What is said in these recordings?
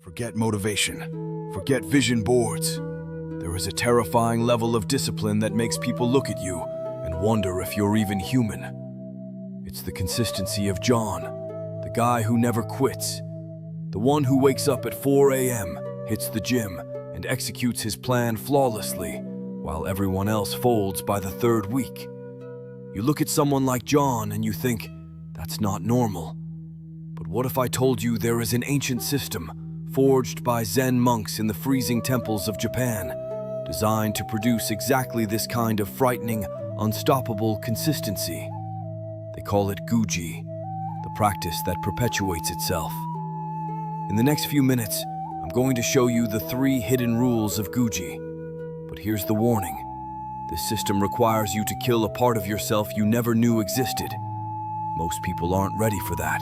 Forget motivation. Forget vision boards. There is a terrifying level of discipline that makes people look at you and wonder if you're even human. It's the consistency of John, the guy who never quits, the one who wakes up at 4 a.m., hits the gym, and executes his plan flawlessly, while everyone else folds by the third week. You look at someone like John and you think, that's not normal. But what if I told you there is an ancient system forged by Zen monks in the freezing temples of Japan, designed to produce exactly this kind of frightening, unstoppable consistency? They call it Gyoji, the practice that perpetuates itself. In the next few minutes, I'm going to show you the 3 hidden rules of Gyoji. But here's the warning. This system requires you to kill a part of yourself you never knew existed. Most people aren't ready for that.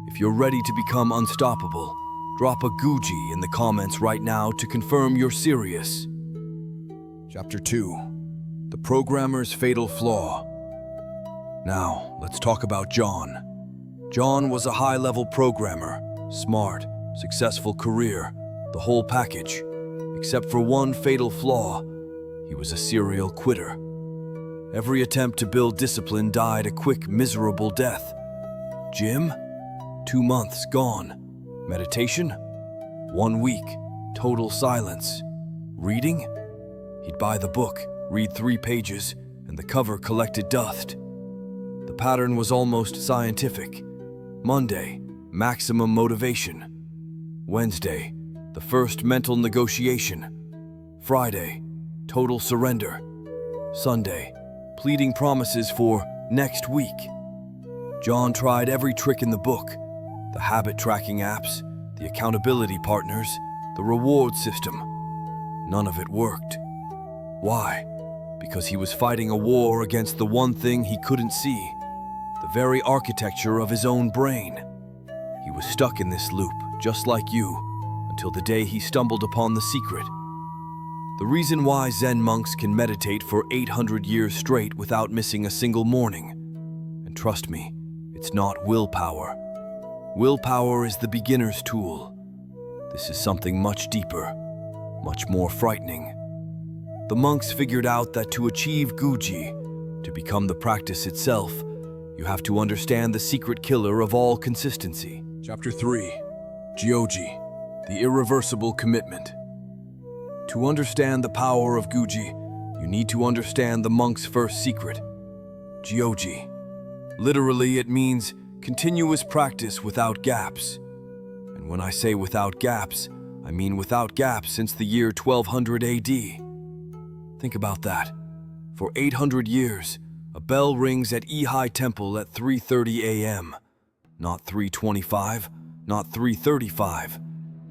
If you're ready to become unstoppable, drop a Gyoji in the comments right now to confirm you're serious. Chapter 2. The Programmer's Fatal Flaw. Now, let's talk about John. John was a high-level programmer, smart, successful career, the whole package. Except for one fatal flaw, he was a serial quitter. Every attempt to build discipline died a quick, miserable death. Gym? 2 months gone. Meditation? 1 week, total silence. Reading? He'd buy the book, read 3 pages, and the cover collected dust. The pattern was almost scientific. Monday, maximum motivation. Wednesday, the first mental negotiation. Friday, total surrender. Sunday, pleading promises for next week. John tried every trick in the book. The habit tracking apps, the accountability partners, the reward system. None of it worked. Why? Because he was fighting a war against the one thing he couldn't see, the very architecture of his own brain. He was stuck in this loop, just like you, until the day he stumbled upon the secret. The reason why Zen monks can meditate for 800 years straight without missing a single morning. And trust me, it's not willpower. Willpower is the beginner's tool. This is something much deeper, much more frightening. The monks figured out that to achieve Gyoji, to become the practice itself, you have to understand the secret killer of all consistency. Chapter 3. Gyoji, the irreversible commitment. To understand the power of Gyoji, you need to understand the monk's first secret. Gyoji. Literally, it means continuous practice without gaps. And when I say without gaps, I mean without gaps since the year 1200 AD. Think about that. For 800 years, a bell rings at Ehai Temple at 3:30 a.m. Not 3:25, not 3:35,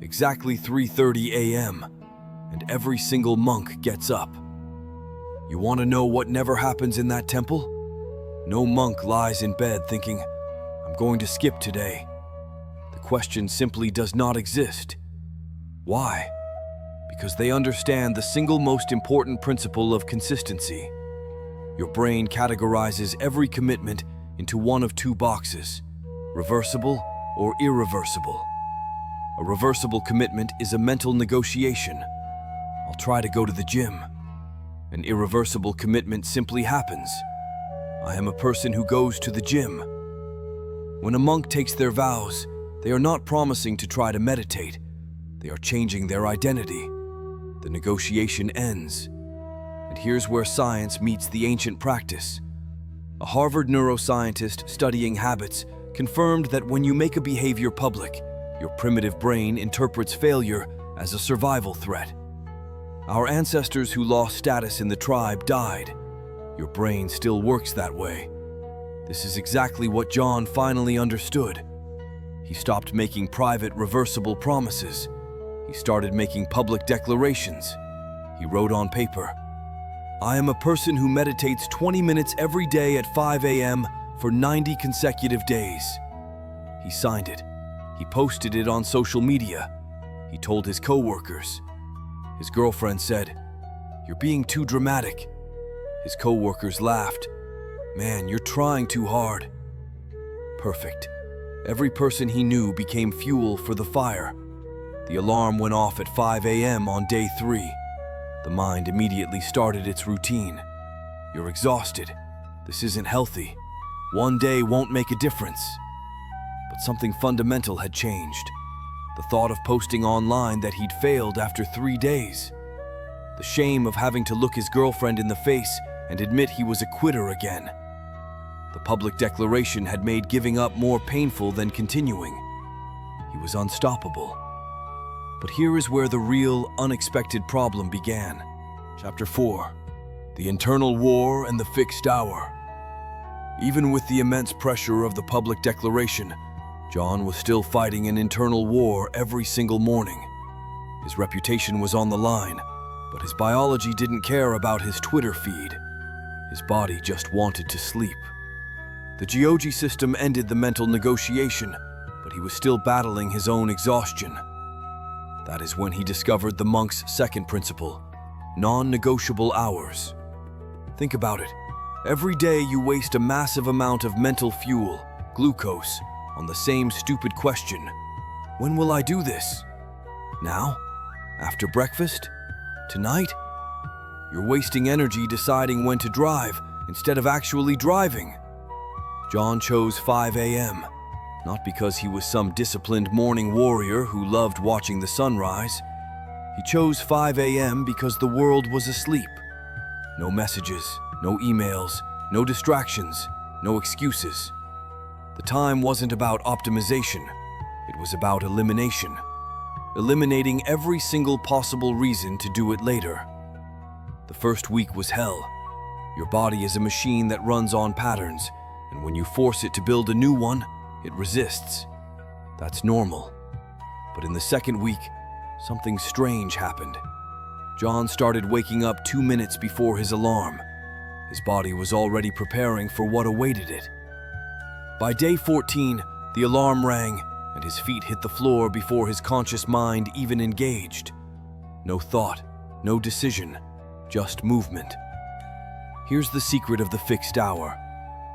exactly 3:30 a.m. And every single monk gets up. You want to know what never happens in that temple? No monk lies in bed thinking, I'm going to skip today. The question simply does not exist. Why? Because they understand the single most important principle of consistency. Your brain categorizes every commitment into one of 2 boxes, reversible or irreversible. A reversible commitment is a mental negotiation. I'll try to go to the gym. An irreversible commitment simply happens. I am a person who goes to the gym. When a monk takes their vows, they are not promising to try to meditate. They are changing their identity. The negotiation ends. And here's where science meets the ancient practice. A Harvard neuroscientist studying habits confirmed that when you make a behavior public, your primitive brain interprets failure as a survival threat. Our ancestors who lost status in the tribe died. Your brain still works that way. This is exactly what John finally understood. He stopped making private, reversible promises. He started making public declarations. He wrote on paper, I am a person who meditates 20 minutes every day at 5 a.m. for 90 consecutive days. He signed it. He posted it on social media. He told his coworkers. His girlfriend said, You're being too dramatic. His coworkers laughed. Man, you're trying too hard. Perfect. Every person he knew became fuel for the fire. The alarm went off at 5 a.m. on day 3. The mind immediately started its routine. You're exhausted. This isn't healthy. One day won't make a difference. But something fundamental had changed. The thought of posting online that he'd failed after 3 days. The shame of having to look his girlfriend in the face and admit he was a quitter again. The public declaration had made giving up more painful than continuing. He was unstoppable. But here is where the real, unexpected problem began. Chapter 4. The Internal War and the Fixed Hour. Even with the immense pressure of the public declaration, John was still fighting an internal war every single morning. His reputation was on the line, but his biology didn't care about his Twitter feed. His body just wanted to sleep. The Gyoji System ended the mental negotiation, but he was still battling his own exhaustion. That is when he discovered the monk's second principle, non-negotiable hours. Think about it. Every day you waste a massive amount of mental fuel, glucose, on the same stupid question. When will I do this? Now? After breakfast? Tonight? You're wasting energy deciding when to drive instead of actually driving. John chose 5 a.m., not because he was some disciplined morning warrior who loved watching the sunrise. He chose 5 a.m. because the world was asleep. No messages, no emails, no distractions, no excuses. The time wasn't about optimization, it was about elimination. Eliminating every single possible reason to do it later. The first week was hell. Your body is a machine that runs on patterns, and when you force it to build a new one, it resists. That's normal. But in the second week, something strange happened. John started waking up 2 minutes before his alarm. His body was already preparing for what awaited it. By day 14, the alarm rang, and his feet hit the floor before his conscious mind even engaged. No thought, no decision, just movement. Here's the secret of the fixed hour.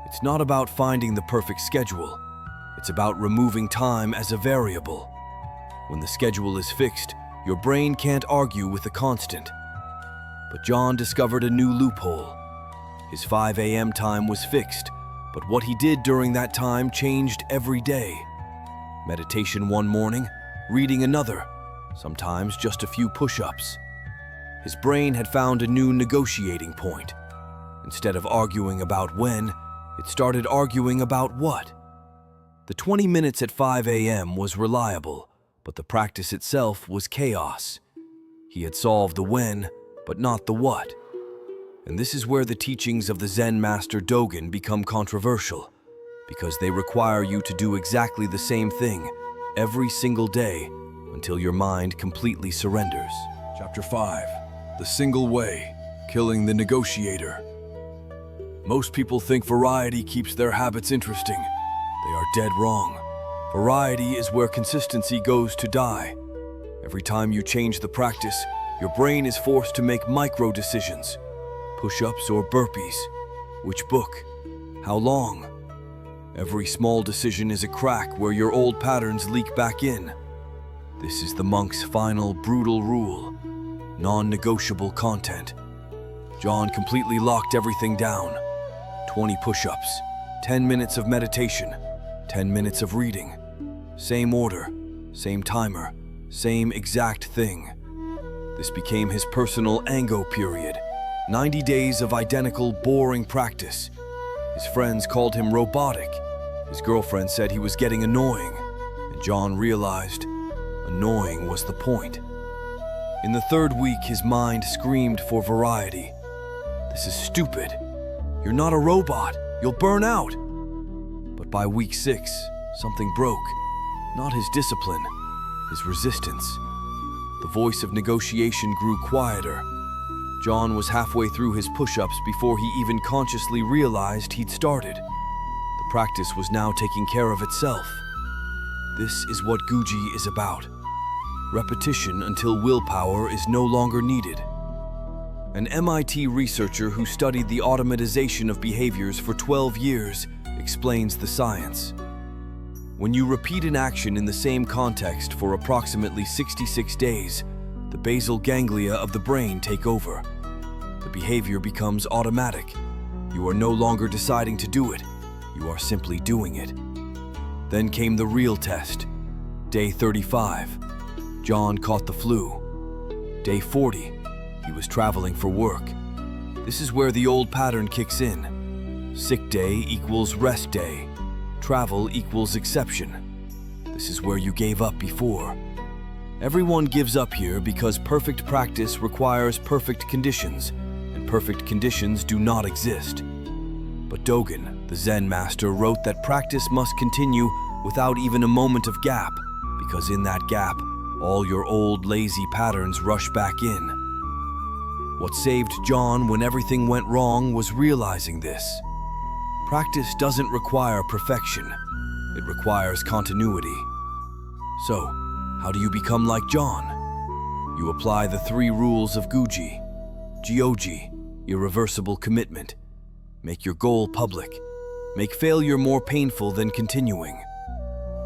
It's not about finding the perfect schedule. It's about removing time as a variable. When the schedule is fixed, your brain can't argue with the constant. But John discovered a new loophole. His 5 a.m. time was fixed, but what he did during that time changed every day. Meditation one morning, reading another, sometimes just a few push-ups. His brain had found a new negotiating point. Instead of arguing about when, it started arguing about what. The 20 minutes at 5 a.m. was reliable, but the practice itself was chaos. He had solved the when, but not the what. And this is where the teachings of the Zen master Dogen become controversial, because they require you to do exactly the same thing every single day until your mind completely surrenders. Chapter 5. The Single Way, Killing the Negotiator. Most people think variety keeps their habits interesting. They are dead wrong. Variety is where consistency goes to die. Every time you change the practice, your brain is forced to make micro decisions. Push-ups or burpees? Which book? How long? Every small decision is a crack where your old patterns leak back in. This is the monk's final brutal rule. Non-negotiable content. John completely locked everything down. 20 push-ups, 10 minutes of meditation, 10 minutes of reading. Same order, same timer, same exact thing. This became his personal Ango period. 90 days of identical, boring practice. His friends called him robotic. His girlfriend said he was getting annoying, and John realized annoying was the point. In the third week, his mind screamed for variety. This is stupid. You're not a robot. You'll burn out. But by week 6, something broke. Not his discipline, his resistance. The voice of negotiation grew quieter. John was halfway through his push-ups before he even consciously realized he'd started. The practice was now taking care of itself. This is what Gyoji is about. Repetition until willpower is no longer needed. An MIT researcher who studied the automatization of behaviors for 12 years explains the science. When you repeat an action in the same context for approximately 66 days, the basal ganglia of the brain take over. The behavior becomes automatic. You are no longer deciding to do it. You are simply doing it. Then came the real test. Day 35. John caught the flu. Day 40. He was traveling for work. This is where the old pattern kicks in. Sick day equals rest day. Travel equals exception. This is where you gave up before. Everyone gives up here because perfect practice requires perfect conditions, and perfect conditions do not exist. But Dogen, the Zen master, wrote that practice must continue without even a moment of gap, because in that gap, all your old lazy patterns rush back in. What saved John when everything went wrong was realizing this. Practice doesn't require perfection. It requires continuity. So, how do you become like John? You apply the 3 rules of Gyoji, irreversible commitment. Make your goal public. Make failure more painful than continuing.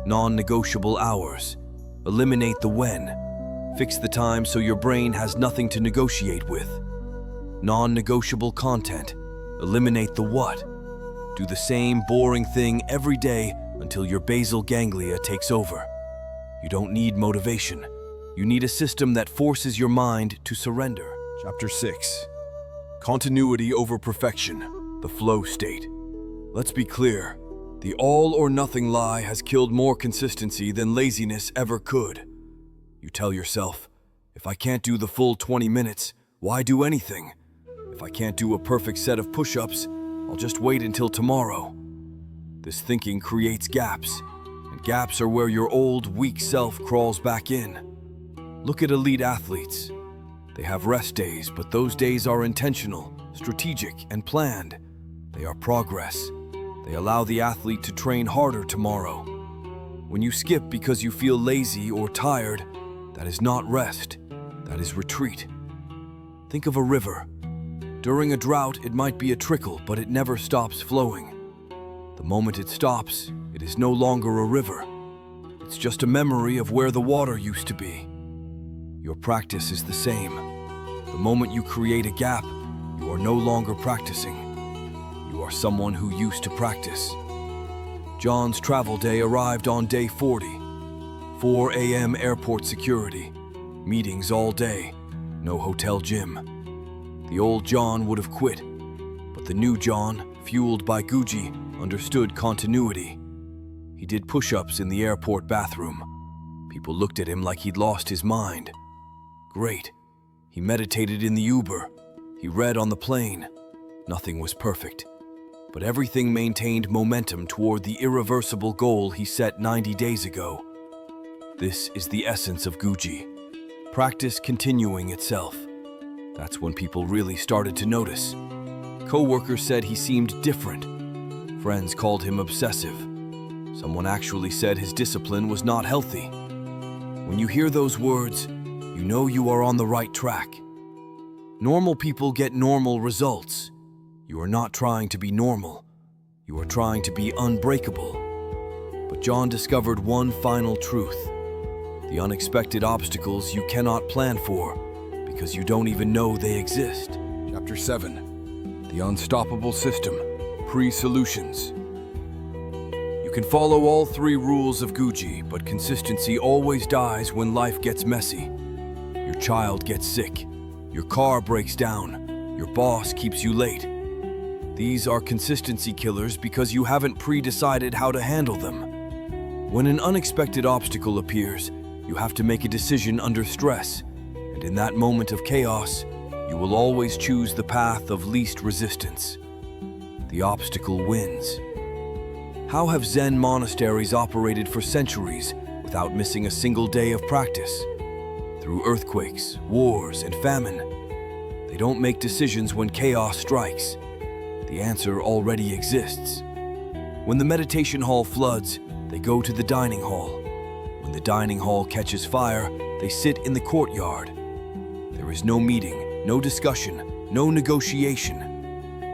Non-negotiable hours. Eliminate the when. Fix the time so your brain has nothing to negotiate with. Non-negotiable content. Eliminate the what. Do the same boring thing every day until your basal ganglia takes over. You don't need motivation. You need a system that forces your mind to surrender. Chapter 6. Continuity over perfection, the flow state. Let's be clear. The all-or-nothing lie has killed more consistency than laziness ever could. You tell yourself, if I can't do the full 20 minutes, why do anything? If I can't do a perfect set of push-ups, I'll just wait until tomorrow. This thinking creates gaps, and gaps are where your old, weak self crawls back in. Look at elite athletes. They have rest days, but those days are intentional, strategic, and planned. They are progress. They allow the athlete to train harder tomorrow. When you skip because you feel lazy or tired, that is not rest, that is retreat. Think of a river. During a drought, it might be a trickle, but it never stops flowing. The moment it stops, it is no longer a river. It's just a memory of where the water used to be. Your practice is the same. The moment you create a gap, you are no longer practicing. You are someone who used to practice. John's travel day arrived on day 40. 4 a.m. airport security. Meetings all day. No hotel gym. The old John would have quit, but the new John, fueled by Gyoji, understood continuity. He did push-ups in the airport bathroom. People looked at him like he'd lost his mind. Great. He meditated in the Uber. He read on the plane. Nothing was perfect, but everything maintained momentum toward the irreversible goal he set 90 days ago. This is the essence of Gyoji. Practice continuing itself. That's when people really started to notice. Co-workers said he seemed different. Friends called him obsessive. Someone actually said his discipline was not healthy. When you hear those words, you know you are on the right track. Normal people get normal results. You are not trying to be normal. You are trying to be unbreakable. But John discovered one final truth. The unexpected obstacles you cannot plan for, because you don't even know they exist. Chapter 7. The Unstoppable System, Pre-Solutions. You can follow all 3 rules of Gyoji, but consistency always dies when life gets messy. Your child gets sick. Your car breaks down. Your boss keeps you late. These are consistency killers because you haven't pre-decided how to handle them. When an unexpected obstacle appears, you have to make a decision under stress. And in that moment of chaos, you will always choose the path of least resistance. The obstacle wins. How have Zen monasteries operated for centuries without missing a single day of practice? Through earthquakes, wars, and famine. They don't make decisions when chaos strikes. The answer already exists. When the meditation hall floods, they go to the dining hall. When the dining hall catches fire, they sit in the courtyard. There is no meeting, no discussion, no negotiation.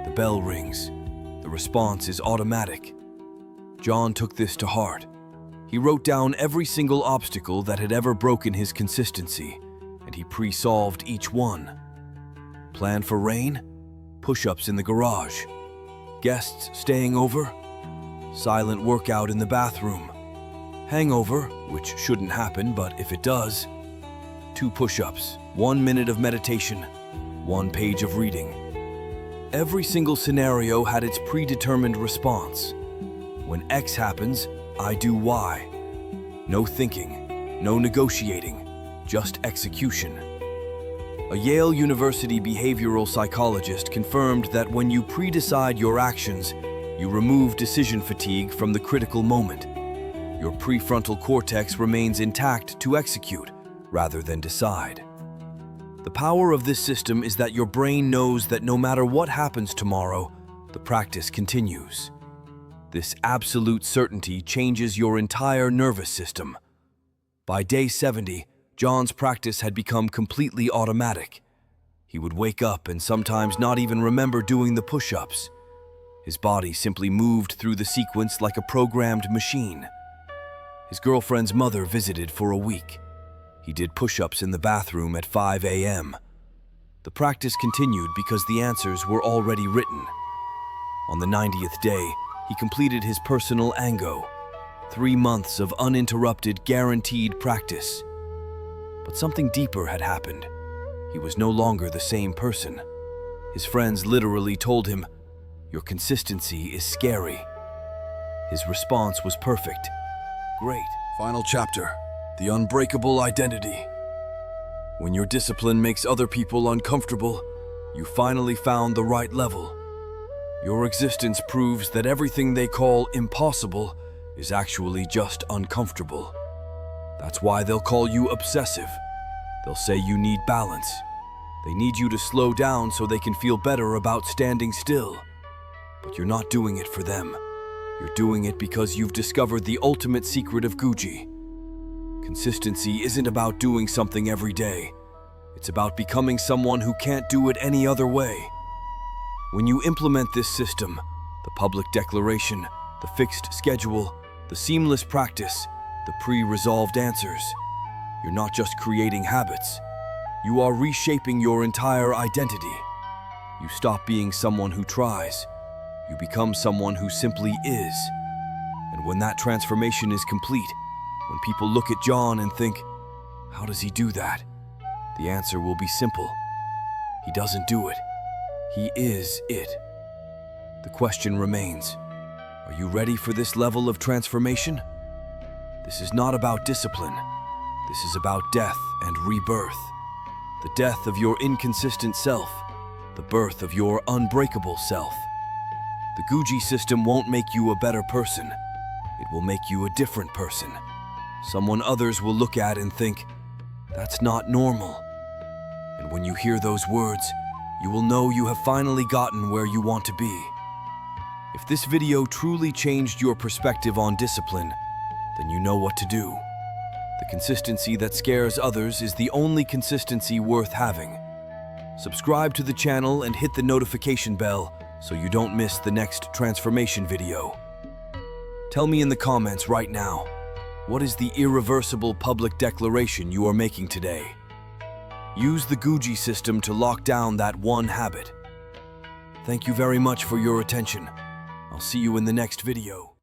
The bell rings. The response is automatic. John took this to heart. He wrote down every single obstacle that had ever broken his consistency, and he pre-solved each one. Plan for rain? Push-ups in the garage. Guests staying over? Silent workout in the bathroom. Hangover, which shouldn't happen, but if it does, 2 push-ups, 1 minute of meditation, 1 page of reading. Every single scenario had its predetermined response. When X happens, I do Y. No thinking, no negotiating, just execution. A Yale University behavioral psychologist confirmed that when you pre-decide your actions, you remove decision fatigue from the critical moment. Your prefrontal cortex remains intact to execute rather than decide. The power of this system is that your brain knows that no matter what happens tomorrow, the practice continues. This absolute certainty changes your entire nervous system. By day 70, John's practice had become completely automatic. He would wake up and sometimes not even remember doing the push-ups. His body simply moved through the sequence like a programmed machine. His girlfriend's mother visited for a week. He did push-ups in the bathroom at 5 a.m. The practice continued because the answers were already written. On the 90th day, he completed his personal Ango, 3 months of uninterrupted, guaranteed practice. But something deeper had happened. He was no longer the same person. His friends literally told him, "Your consistency is scary." His response was perfect. Great. Final chapter, the unbreakable identity. When your discipline makes other people uncomfortable, you finally found the right level. Your existence proves that everything they call impossible is actually just uncomfortable. That's why they'll call you obsessive. They'll say you need balance. They need you to slow down so they can feel better about standing still. But you're not doing it for them. You're doing it because you've discovered the ultimate secret of Gyoji. Consistency isn't about doing something every day. It's about becoming someone who can't do it any other way. When you implement this system, the public declaration, the fixed schedule, the seamless practice, the pre-resolved answers, you're not just creating habits. You are reshaping your entire identity. You stop being someone who tries. You become someone who simply is. And when that transformation is complete, when people look at John and think, "How does he do that?" the answer will be simple. He doesn't do it. He is it. The question remains, are you ready for this level of transformation? This is not about discipline. This is about death and rebirth. The death of your inconsistent self, the birth of your unbreakable self. The Gyoji system won't make you a better person. It will make you a different person. Someone others will look at and think, "That's not normal." And when you hear those words, you will know you have finally gotten where you want to be. If this video truly changed your perspective on discipline, then you know what to do. The consistency that scares others is the only consistency worth having. Subscribe to the channel and hit the notification bell so you don't miss the next transformation video. Tell me in the comments right now, what is the irreversible public declaration you are making today? Use the Gyoji system to lock down that one habit. Thank you very much for your attention. I'll see you in the next video.